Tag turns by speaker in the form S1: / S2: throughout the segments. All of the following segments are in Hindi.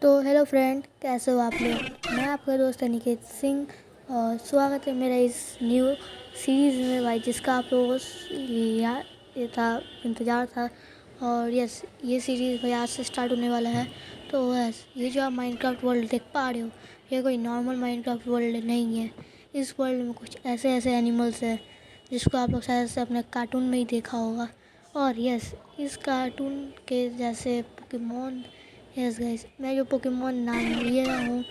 S1: तो हेलो फ्रेंड, कैसे हो आप लोग। मैं आपका दोस्त अनिकेत सिंह और स्वागत है मेरा इस न्यू सीरीज़ में भाई, जिसका आप लोगों को ये था इंतज़ार था। और यस, ये सीरीज़ भाई आज से स्टार्ट होने वाला है। तो यस, ये जो आप माइनक्राफ्ट वर्ल्ड देख पा रहे हो, ये कोई नॉर्मल माइनक्राफ्ट वर्ल्ड नहीं है। इस वर्ल्ड में कुछ ऐसे ऐसे एनिमल्स हैं जिसको आप लोग शायद से अपने कार्टून में ही देखा होगा। और यस, इस कार्टून के जैसे पोकेमॉन, यस गाइस, मैं जो पोकेमॉन नाम ले रहा हूँ,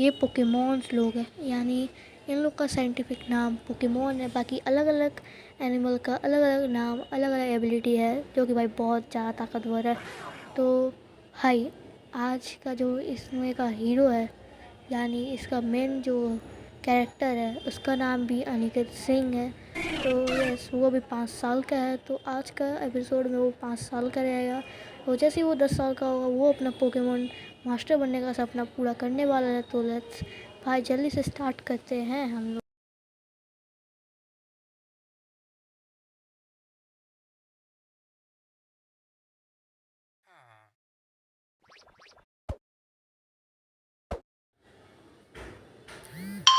S1: ये पोकेमॉन्स लोग हैं, यानी इन लोग का साइंटिफिक नाम पोकेमॉन है। बाकी अलग अलग एनिमल का अलग अलग नाम, अलग अलग एबिलिटी है, जो कि भाई बहुत ज़्यादा ताकतवर है। तो भाई, आज का जो इसमें का हीरो है, यानी इसका मेन जो कैरेक्टर है, उसका नाम भी अनिकेत सिंह है। तो यस, वो भी 5 साल का है। तो आज का एपिसोड में वो 5 साल का रहेगा। और जैसे ही वो 10 साल का होगा, वो अपना पोकेमोन मास्टर बनने का सपना पूरा करने वाला है। तो लेट्स भाई जल्दी से स्टार्ट करते हैं हम लोग।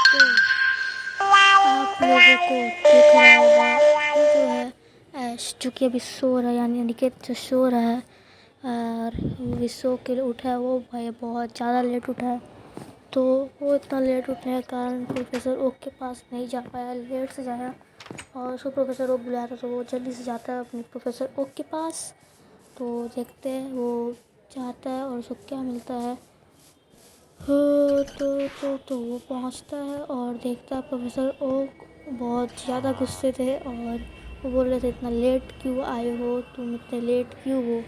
S1: तो आप लोगों को दिख रहा होगा, ये जो है ऐश, जो कि अभी सो रहा है, यानी अनिकेत जो सो रहा है। और वो सो के उठा है, वो भाई बहुत ज़्यादा लेट उठा है। तो वो इतना लेट उठने के कारण प्रोफेसर ओक के पास नहीं जा पाया, लेट से जाया। और उसको प्रोफेसर ओक बुलाया था, तो वो जल्दी से जाता है अपने प्रोफेसर ओक के पास। तो देखते हैं वो जाता है और उसको क्या मिलता है। तो वो पहुंचता है और देखता है प्रोफेसर ओक बहुत ज़्यादा गुस्से थे, और वो बोल रहे थे इतना लेट क्यों आए हो, तुम इतने लेट क्यों हो।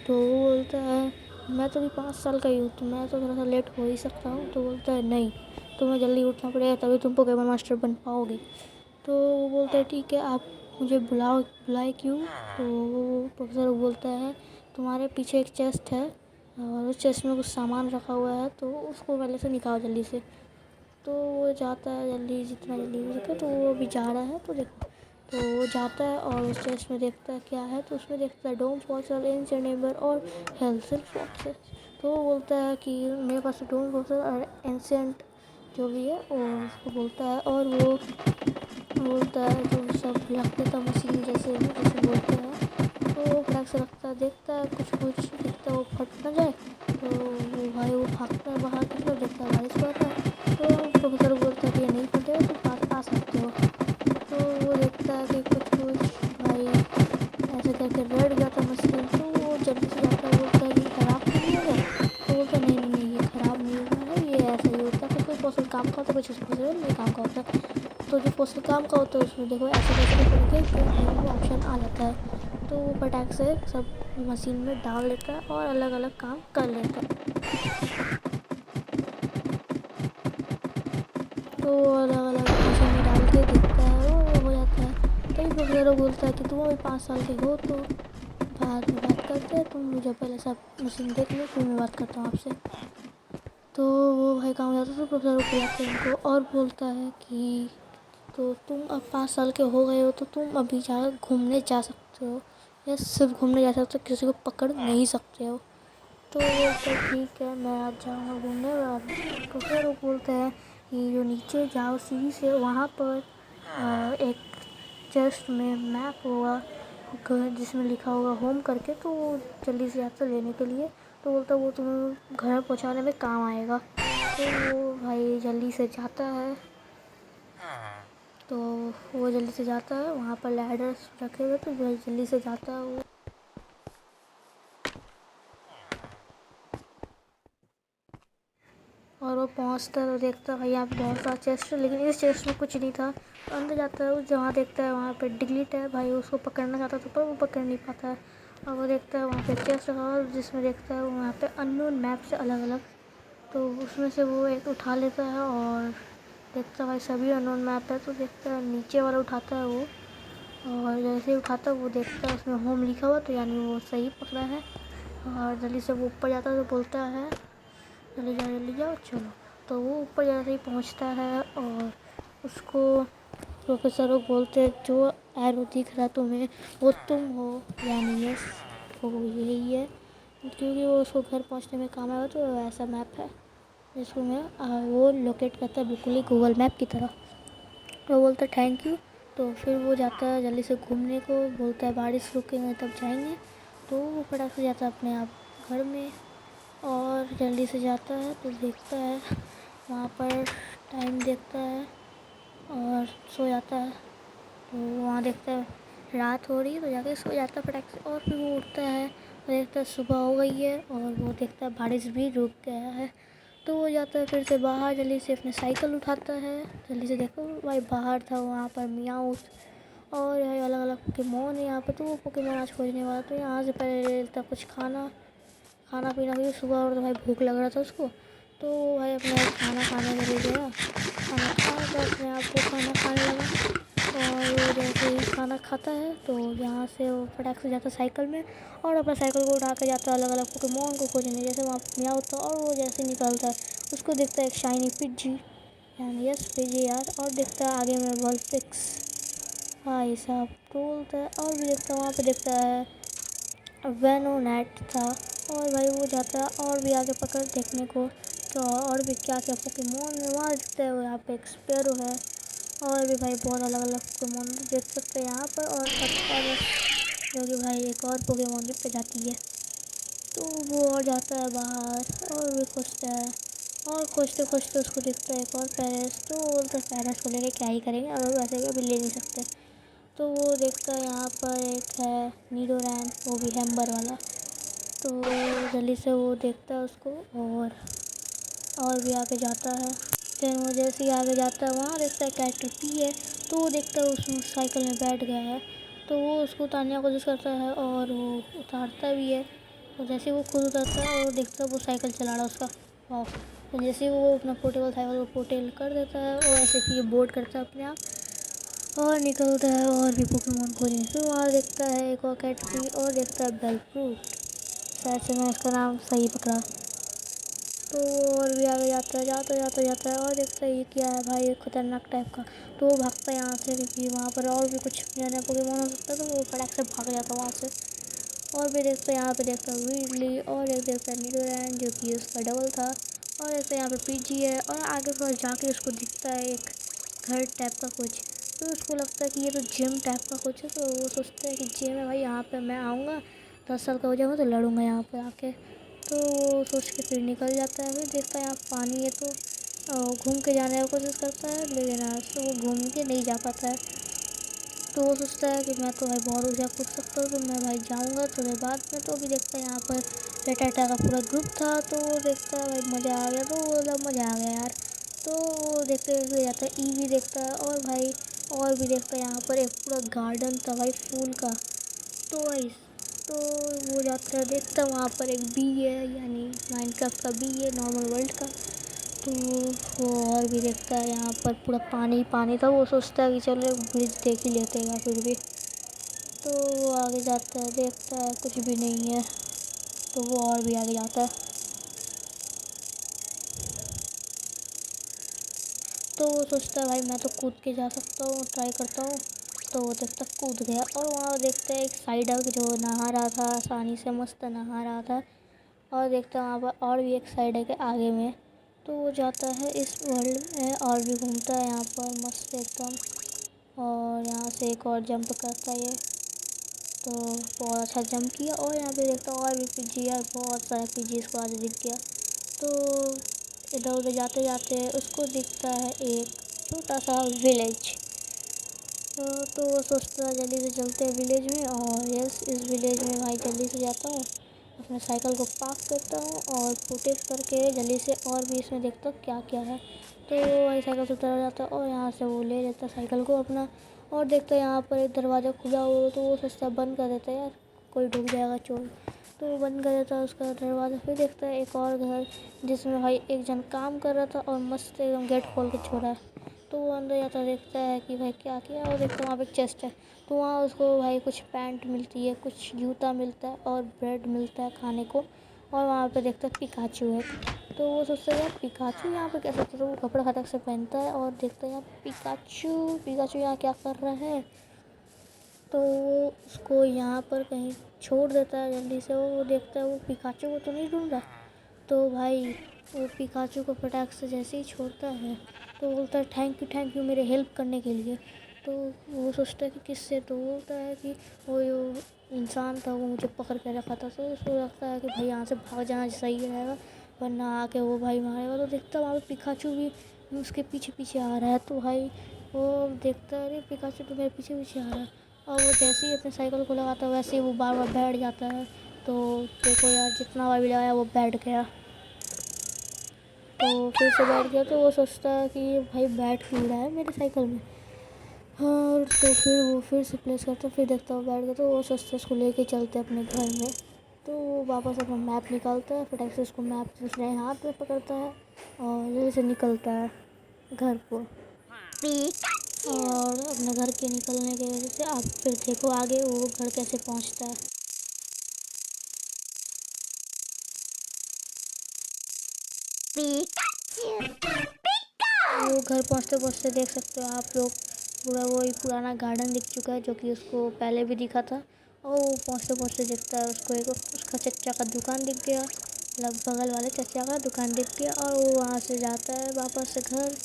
S1: तो वो बोलता है मैं तो अभी 5 साल का ही हूँ, तो मैं तो थोड़ा सा लेट हो ही सकता हूँ। तो बोलता है नहीं, तुम्हें जल्दी उठना पड़ेगा, तभी तुम पोकेमॉन मास्टर बन पाओगे। तो वो बोलता है ठीक है, आप मुझे बुलाए क्यों। तो वो प्रोफेसर बोलता है तुम्हारे पीछे एक चेस्ट है, और उस चेस्ट में कुछ सामान रखा हुआ है, तो उसको पहले से निकालो जल्दी से। तो वो जाता है जल्दी, जितना जल्दी हो सके। तो वो अभी जा रहा है, तो देखो, तो वो जाता है और उस चेस्ट में देखता है क्या है। तो उसमें देखता है डोम फॉसल, एंशिएंट नेबर और हेल्थफुल फॉक्सेस। तो वो बोलता है कि मेरे पास डोम फॉसल और एंशिएंट जो भी है वो उसको बोलता है। और वो बोलता है तो सब रख देता मशीन जैसे जैसे बोलते हैं। तो वो फटाक से रखता है, देखता है कुछ कुछ दिखता है, वो फट ना जाए। तो वो भाई वो भागता है बाहर की तरफ, देखता है बारिश पड़ रहा है। तो प्रोफेसर बोलता है कि ये नहीं फटेगा, तो पास आ सकते हो। तो वो देखता है कि कुछ कुछ भाई ऐसे करके रट जाता मशीन। तो वो जल्दी से जाता है, बोलता है कि ख़राब तो नहीं हो गया। तो बोलता है नहीं नहीं नहीं, ये ख़राब नहीं हुआ है, ये ऐसा ही होता है, कुछ कोई फॉसल काम का होता है, कुछ फॉसल नहीं काम का होता है। तो जो फॉसल काम का होता है उसमें देखो ऐसे कैसे करके भाई वो ऑप्शन आ जाता है। तो वो फटाक से सब मशीन में डाल लेता है और अलग अलग काम कर लेता है। तो वो अलग अलग मशीन में डाल के देखता है, वो हो जाता है। तभी प्रोफेसर बोलता है कि तुम अभी 5 साल के हो, तो बाद में बात करते हैं, तुम मुझे पहले सब मशीन देख लो, फिर मैं बात करता हूँ आपसे। तो वो भाई काम हो जाता है, तो प्रोफेसर को बुलाते हैं उनको और बोलता है कि तो तुम अब 5 साल के हो गए हो, तो तुम अभी जा घूमने जा सकते हो, या सिर्फ घूमने जा सकते हो, किसी को पकड़ नहीं सकते हो। तो वो बोलते हैं ठीक है, मैं आज जाऊँगा घूमने। और प्रोफेसर वो बोलते हैं कि जो नीचे जाओ सीढ़ी से, वहाँ पर एक चेस्ट में मैप होगा जिसमें लिखा होगा होम करके। तो वो जल्दी से जाता लेने के लिए। तो बोलता है वो तुम्हें घर पहुँचाने में काम आएगा। तो वो भाई जल्दी से जाता है। तो वो जल्दी से जाता है, वहाँ पर लैडर्स रखे हुए, तो भाई जल्दी से जाता है वो। और वो पहुँचता है तो देखता है भाई यहाँ पे बहुत सारा चेस्ट है, लेकिन इस चेस्ट में कुछ नहीं था। तो अंदर जाता है, उस जहाँ देखता है वहाँ पे डिलीट है। भाई उसको पकड़ना चाहता था, पर वो पकड़ नहीं पाता है। और वो देखता है वहाँ पे चेस्ट रखा हुआ है, जिसमें देखता है वहाँ पे अननोन मैप से अलग अलग। तो उसमें से वो एक उठा लेता है और देखता है भाई सभी अननोन मैप है। तो देखता है नीचे वाला उठाता है वो, और जैसे ही उठाता है वो देखता है उसमें होम लिखा हुआ, तो यानी वो सही पकड़ा है। और जल्दी से वो ऊपर जाता है, तो बोलता है जल्दी जाओ चलो। तो वो ऊपर जैसे ही पहुंचता है, और उसको प्रोफेसर लोग बोलते हैं जो एरो दिख रहा तुम्हें वो तुम हो, यानी यस, वो यही है। क्योंकि वो उसको घर पहुंचने में काम आएगा। तो ऐसा मैप है जिसको मैं वो लोकेट करता है बिल्कुल ही गूगल मैप की तरह। तो बोलता है थैंक यू। तो फिर वो जाता है जल्दी से घूमने को, बोलता है बारिश रुकेंगे तब जाएंगे। तो वो फटाक से जाता है अपने आप घर में और जल्दी से जाता है। तो देखता है वहाँ पर, टाइम देखता है और सो जाता है। तो वहाँ देखता है रात हो रही है तो जाके सो जाता है फटाक से। और फिर वो उठता है और देखता है सुबह हो गई है और वो देखता है बारिश भी रुक गया है। तो वो जाता है फिर से बाहर, जल्दी से अपनी साइकिल उठाता है। जल्दी से देखो भाई बाहर था वहाँ पर मियाऊँ और भाई अलग अलग पोकेमोन है यहाँ पे। तो वो पोकेमोन आज खोजने वाला। तो यहाँ से पहले ले लेता कुछ खाना खाना पीना, क्योंकि सुबह और तो भाई भूख लग रहा था उसको। तो भाई अपना खाना खाने के लिए गया, खाना खाया तो अपने आप को खाना खाने लगा। और वो जैसे ही खाना खाता है तो यहाँ से वो फटाक से जाता है साइकिल में और अपना साइकिल को उठा कर जाता है अलग अलग पोकेमोन को खोजने। जैसे वहाँ मियाँ होता है और वो जैसे निकलता है उसको देखता है एक शाइनी पिज्जी, यानी यस पिज्जी यार। और देखता है आगे में वॉलपिक्स भाई साहब। तो बोलता है और भी देखता है, वहाँ पे देखता है वेनोनेट था। और भाई वो जाता है और भी आगे पकड़ देखने को तो और भी क्या क्या पोकेमोन है वहाँ दिखता है। यहाँ पे एक स्पेरो है और भी भाई बहुत अलग अलग पोकेमोन देख सकते हैं यहाँ पर। और पत्तारस जो कि भाई एक और पोकेमोन पे जाती है। तो वो और जाता है बाहर और भी खोजता है और खोजते खोजते उसको दिखता है एक और पैरेस। तो बोलते हैं पैरेस को लेके क्या ही करेंगे और वैसे भी अभी ले नहीं सकते। तो वो देखता है यहाँ पर एक है नीडोरैन, वो भी हैम्बर वाला। तो जल्दी से वो देखता है उसको और भी आगे जाता है। फिर वो जैसे ही आगे जाता है वहाँ देखता है कैटरपी है। तो वो देखता है उस साइकिल में बैठ गया है। तो वो उसको उतारने की कोशिश करता है और वो उतारता भी है। तो जैसे ही वो खुद उतरता है और देखता है वो साइकिल चला रहा है उसका। वाह। तो जैसे ही वो अपना पोर्टेबल साइकिल को पोर्टेबल कर देता है और ऐसे कि ये बोर्ड करता है अपने आप और निकलता है और भी पोकेमोन खोजने। फिर वहाँ देखता है एक और कैटरपी और देखता है बेलफ्रूट, शायद से मैं इसका नाम सही पकड़ा। तो वो और भी आगे जाता है, जाता है और देखता है ये क्या है भाई, एक खतरनाक टाइप का। तो वो भागता है यहाँ से क्योंकि वहाँ पर और भी कुछ नया नया पोकेमोन हो सकता है। तो वो फटाक से भाग जाता है वहाँ से। और भी देखता है यहाँ पे, देखता है वीडली और एक देखता है नीडोरैन जो कि उसका डबल था। और देखता है यहाँ पे पीजी है और आगे पर जाके उसको दिखता है एक घर टाइप का कुछ। तो उसको लगता है कि ये तो जिम टाइप का कुछ है। तो वो सोचता है कि जिम है भाई, यहाँ पे मैं आऊँगा 10 साल का हो जाऊँगा तो लड़ूंगा यहाँ पे आके। तो वो सोच के फिर निकल जाता है। फिर देखता है यहाँ पानी है तो घूम के जाने की कोशिश करता है, लेकिन आज तो वो घूम के नहीं जा पाता है। तो वो सोचता है कि मैं तो भाई बहुत ऊँचा कूद सकता हूँ तो मैं भाई जाऊँगा थोड़े बाद में। तो अभी देखता है यहाँ पर रेटाटा का पूरा ग्रुप था। तो वो देखता है भाई मज़ा आ गया। तो वो मतलब मज़ा आ गया यार। तो वो देखते हुए जाता है ईवी देखता है और भाई और भी देखता है यहाँ पर एक पूरा गार्डन था भाई फूल का। तो भाई तो वो जाता है, देखता है वहाँ पर एक बी है, यानी माइनक्राफ्ट का बी है नॉर्मल वर्ल्ड का। तो वो और भी देखता है यहाँ पर पूरा पानी ही पानी था। वो सोचता है कि चलो एक ब्रिज देख ही लेते हैं फिर भी। तो वो आगे जाता है, देखता है कुछ भी नहीं है। तो वो और भी आगे जाता है। तो वो सोचता है भाई मैं तो कूद के जा सकता हूँ, ट्राई करता हूँ। तो वो देखता कूद गया और वहाँ देखता है एक साइड है जो नहा रहा था, आसानी से मस्त नहा रहा था। और देखता है वहाँ पर और भी एक साइड है के आगे में। तो वो जाता है इस वर्ल्ड में और भी घूमता है यहाँ पर मस्त एकदम। और यहाँ से एक और जंप करता है ये। तो बहुत अच्छा जंप किया और यहाँ पे देखता हूँ और भी पीजी है, बहुत सारे पीजी इसको आज दिख गया। तो इधर उधर जाते जाते उसको दिखता है एक छोटा सा विलेज। तो वो सोचता है जल्दी से चलते हैं विलेज में। और यस, इस विलेज में भाई जल्दी से जाता हूँ, अपने साइकिल को पार्क करता हूँ और फुटेज करके जल्दी से और भी इसमें देखता हूँ क्या क्या है। तो वही साइकिल से उतर जाता है और यहाँ से वो ले लेता है साइकिल को अपना। और देखता है यहाँ पर एक दरवाज़ा खुला हुआ, तो वो सोचता है बंद कर देता है यार, कोई ढुक जाएगा चोर। तो वो बंद कर देता है उसका दरवाज़ा। फिर देखता है एक और घर जिसमें भाई एक जन काम कर रहा था और मस्त एकदम गेट खोल के छोड़ा है। तो वो अंदर जाता देखता है कि भाई क्या किया, और देखता है वहाँ पे एक चेस्ट है। तो वहाँ उसको भाई कुछ पैंट मिलती है, कुछ जूता मिलता है और ब्रेड मिलता है खाने को। और वहाँ पे देखता है पिकाचू है। तो वो सोचता है यार पिकाचू यहाँ पे कैसे, तो वो कपड़ा खटक से पहनता है और देखता है यार पिकाचू पिकाचू यहाँ क्या कर रहा है। तो वो उसको यहाँ पर कहीं छोड़ देता है जल्दी से। वो देखता है वो पिकाचू को तो नहीं ढूंढ रहा। तो भाई वो पिकाचू को फटाक से जैसे ही छोड़ता है तो बोलता है थैंक यू मेरे हेल्प करने के लिए। तो वो सोचता है कि किससे, तो बोलता है कि वो जो इंसान था वो मुझे पकड़ के रखा था। तो उसको लगता है कि भाई यहाँ से भाग जाना सही रहेगा वरना आके वो भाई मारेगा। तो देखता है वहाँ पे पिकाचू भी उसके पीछे पीछे आ रहा है। तो भाई वो देखता है अरे पिकाचू तो मेरे पीछे पीछे आ रहा है। और वो जैसे ही अपने साइकिल को लगाता है वैसे ही वो बार बार बैठ जाता है। तो देखो यार जितना बार भी लगाया वो बैठ गया। तो फिर से बैठ गया तो वो सोचता है कि भाई बैठ क्यों रहा है मेरे साइकिल में। हाँ तो फिर वो फिर से प्लेस करता है, फिर देखता है वो बैठ गया। तो वो सोचता है उसको लेके चलते अपने घर में। तो वो वापस अपना मैप निकालता है, फटाक से उसको मैप दूसरे हाथ में पकड़ता है और जल्दी से निकलता है घर को। और अपने घर के निकलने की वजह से आप फिर देखो आगे वो घर कैसे पहुंचता है। वो घर पहुंचते पहुंचते देख सकते हो आप लोग पूरा वही पुराना गार्डन दिख चुका है जो कि उसको पहले भी दिखा था। और वो पहुंचते पहुंचते देखता है उसको एक उसका चचा का दुकान दिख गया, मतलब बगल वाले चचा का दुकान दिख गया। और वो वहाँ से जाता है वापस से घर।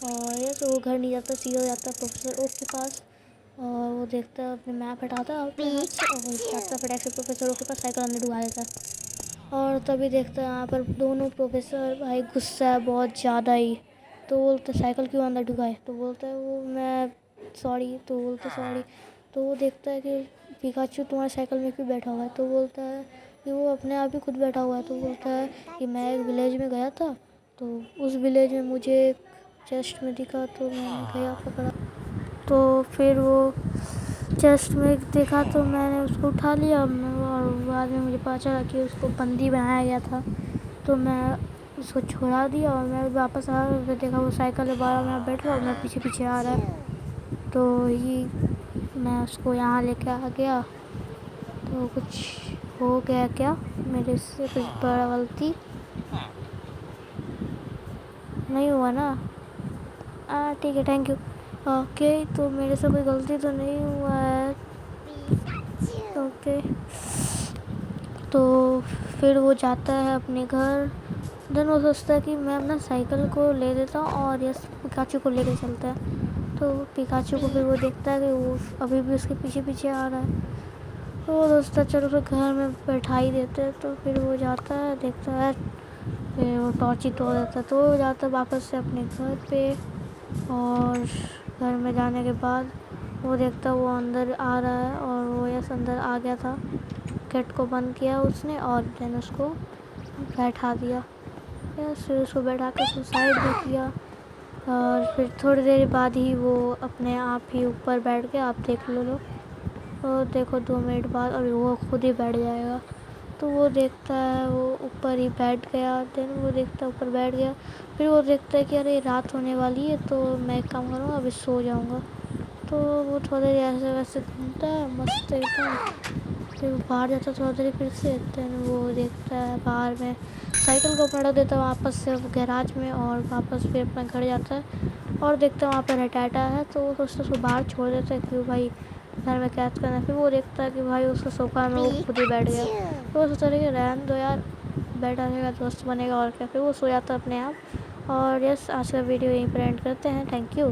S1: और ये तो वो घर नहीं जाता, सीधा जाता है प्रोफेसर ओक के पास। और वो देखता है अपने मैप हटाता है अपने हाथ से और वो जाता है फटाक से प्रोफेसर ओक के पास, साइकिल अंदर डुबा देता है। और तभी देखता है यहाँ पर दोनों प्रोफेसर भाई गुस्सा है बहुत ज़्यादा ही। तो बोलते साइकिल क्यों अंदर ढुकाए, तो बोलता है वो मैं सॉरी, तो बोलते सॉरी। तो वो देखता है कि पिकाचू तुम्हारे साइकिल में क्यों बैठा हुआ है। तो बोलता है कि वो अपने आप ही खुद बैठा हुआ है। तो बोलता है कि मैं एक विलेज में गया था तो उस विलेज में मुझे एक चेस्ट में दिखा तो मैंने गया पकड़ा। तो फिर वो चेस्ट में देखा तो मैंने उसको उठा लिया और बाद में मुझे पता चला कि उसको बंदी बनाया गया था। तो मैं उसको छुड़ा दिया और मैं वापस आया और देखा वो साइकिल में 12 मिनट बैठा और मैं पीछे पीछे आ रहा है। तो ही मैं उसको यहाँ लेके आ गया। तो कुछ हो गया क्या, मेरे से कुछ बड़ा गलती नहीं हुआ ना। ठीक है थैंक यू। ओके तो मेरे से कोई गलती तो नहीं हुआ है। ओके तो फिर वो जाता है अपने घर। देन वो सोचता है कि मैं अपना साइकिल को ले देता हूँ और यस पिकाचू को लेके चलता है। तो पिकाचू को फिर वो देखता है कि वो अभी भी उसके पीछे पीछे आ रहा है। तो वो सोचता है चलो फिर घर में बैठा ही देते हैं। तो फिर वो जाता है देखता है फिर वो टॉर्च ही तोड़ देता है। तो वो जाता है वापस से अपने घर पे। और घर में जाने के बाद वो देखता है वो अंदर आ रहा है और वो यस अंदर आ गया था। गेट को बंद किया उसने और देन उसको बैठा दिया। यस फिर उसको बैठा के सुसाइड भी किया। और फिर थोड़ी देर बाद ही वो अपने आप ही ऊपर बैठ गया। आप देख लो और देखो 2 मिनट बाद और वो खुद ही बैठ जाएगा। तो वो देखता है वो ऊपर ही बैठ गया। देन वो देखता है ऊपर बैठ गया। फिर वो देखता है कि अरे रात होने वाली है तो मैं एक काम करूँगा अभी सो जाऊँगा। तो वो थोड़ी देर ऐसे वैसे घूमता है मस्त एकदम। फिर वो बाहर जाता है थोड़ा देर फिर से। देन वो देखता है बाहर में साइकिल को पड़ा देता है वापस से गैराज में और वापस फिर अपना घर जाता है। और देखता है वहाँ पर रटाटा है तो वो सोचता है उसको बाहर छोड़ देता है क्यों भाई घर में कैद करना है। फिर वो देखता है कि भाई उसका सोफा में वो खुद ही बैठ गया। तो वो सोचता है कि रहने दो यार, बैठा रहेगा दोस्त बनेगा और क्या। फिर वो सो जाता है अपने आप। और यस आज का वीडियो यहीं पर एंड करते हैं। Thank you.